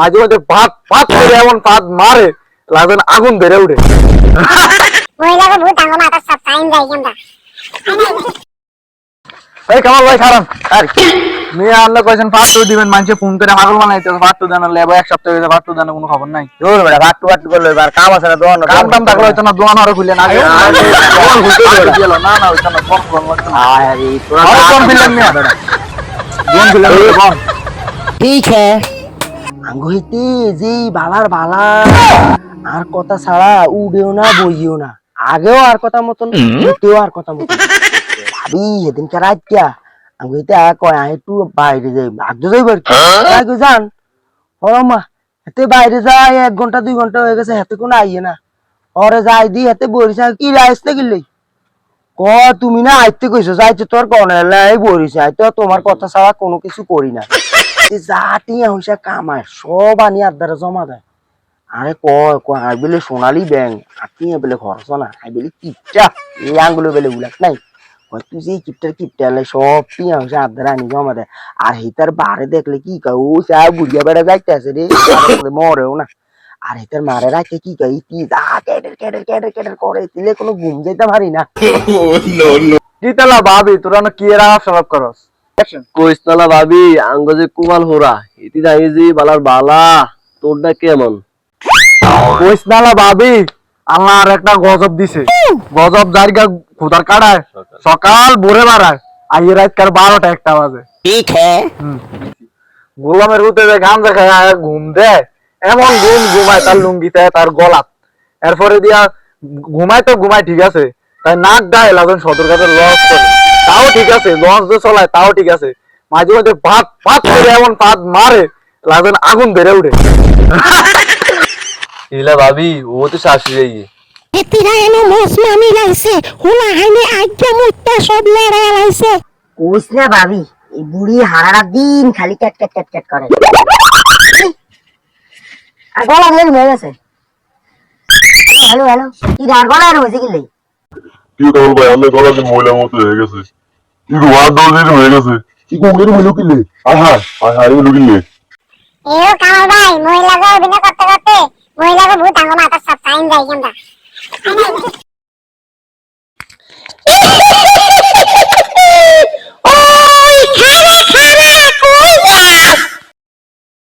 মাঝে মাঝে ভাত ভাত করে এমন ভাত মারে লাগে না আগুন ধরে উঠে। মহিলাকে ভূত আঙ্গ মাথার সব টাইম যাই কেমন এই কামাল ভাই খারাপ আর মেয়ে আল্লাহ কইছেন ফাটু দিবেন মানুষে ফোন করে পাগল বানাইতে ফাটু দেন লেবা এক সপ্তাহ হইছে ফাটু দেন কোনো খবর নাই। দূর বেটা ফাটু ফাটু করলো এবার কাম আছে না দোয়ান কাম টাম থাকলে হয়তো না দোয়ান আরো খুলে না আগে দোয়ান খুলতে দিল না না হইতো না কোন কোন লাগতো না আরে তোরা আর কোন ফিল্ম নিয়া দোয়ান খুলে কোন ঠিক है আঙ্গ হইতে যে বালার বালা আর কথা ছাড়া উড়েও না বইও না আগেও আর কথা মতন উঠেও আর কথা মতন ভাবি সেদিন কে রাত কিয়া আঙ্গ হইতে কয় একটু বাইরে যাই আগে যাইবার আগে যান মা হাতে বাইরে যায় 1 ঘন্টা 2 ঘন্টা হয়ে গেছে হাতে কোনো আইয়ে না ওরে যাই দি হাতে বরিসা কি রাইসতে গেলি ক তুমি না আইতে কইছো যাইতে তোর কনালাই বরিসা আইতো তোমার কথা ছাড়া কোনো কিছু করি না জাটিয়া হইসা কামায় সব আনি আদারে জমা দেয় আরে কয় আই বলে সোনালী ব্যাংক আটিয়া বলে খরচ না আই বলে কিপটা এই আঙ্গুলো বলে উলাক নাই কয় তুই যে কিপটালে সব টিয়া হইসা আদারে আনি জমা দেয় আর হিতার বারে দেখলে কি কয় ও চা বুড়িয়া বেড়া যাইতে আছে রে মরেও না আর হিতার মারে রাখে কি কয় কি যা কেডের করে দিলে কোনো ঘুম যাইতে পারি না কি তালা ভাবি তোরা না কি এরা সব করস কইসনালা ভাবি আঙ্গ যে কুমাল হোরা ইতি জানি যে বালার বালা তোরটা কেমন কইস নালা ভাবি আল্লাহর একটা গজব দিছে গজব জায়গা খুদার কাড়ায় সকাল ভোরে বাড়ায় আইয়ে রাত কার 12টা 1টা বাজে ঠিক है গোলামের উঠে যে গান দেখায় ঘুম দেয় এমন ঘুমায় তার লুঙ্গিতে তার গলাত এরপরে দিয়া ঘুমায় ঠিক আছে তাই নাক দেয় লাগেন সদর কাছে লস করে তাও ঠিক আছে লঞ্চ যে চলায় তাও ঠিক আছে মাঝে মাঝে ভাত ভাত করে এমন ভাত মারে লাগেন আগুন ধরে উঠে ইলা ভাবি ও তো শাশুড়ি যাই এতিরা এনো মোস মামি লাইছে হুলা হাইনে আজ্ঞা মুত্তা সব লড়াই লাইছে কোস না ভাবি এই বুড়ি হারাটা দিন খালি ক্যাট করে আর গলা হয়ে গেছে হ্যালো কি আর গলা হয়েছে কি লাই কি কামাল ভাই আমার গলা যে ময়লা মতো হয়ে গেছে কি গো আর 10 দিন হয়ে গেছে কি কোঙ্গের মইলো কিলে আয় মইলো কিলে এও কামাল ভাই মহিলাকে অভিনয় করতে করতে মহিলাকে ভূত আঙ্গ মাথার সব টাইম যাই কেমন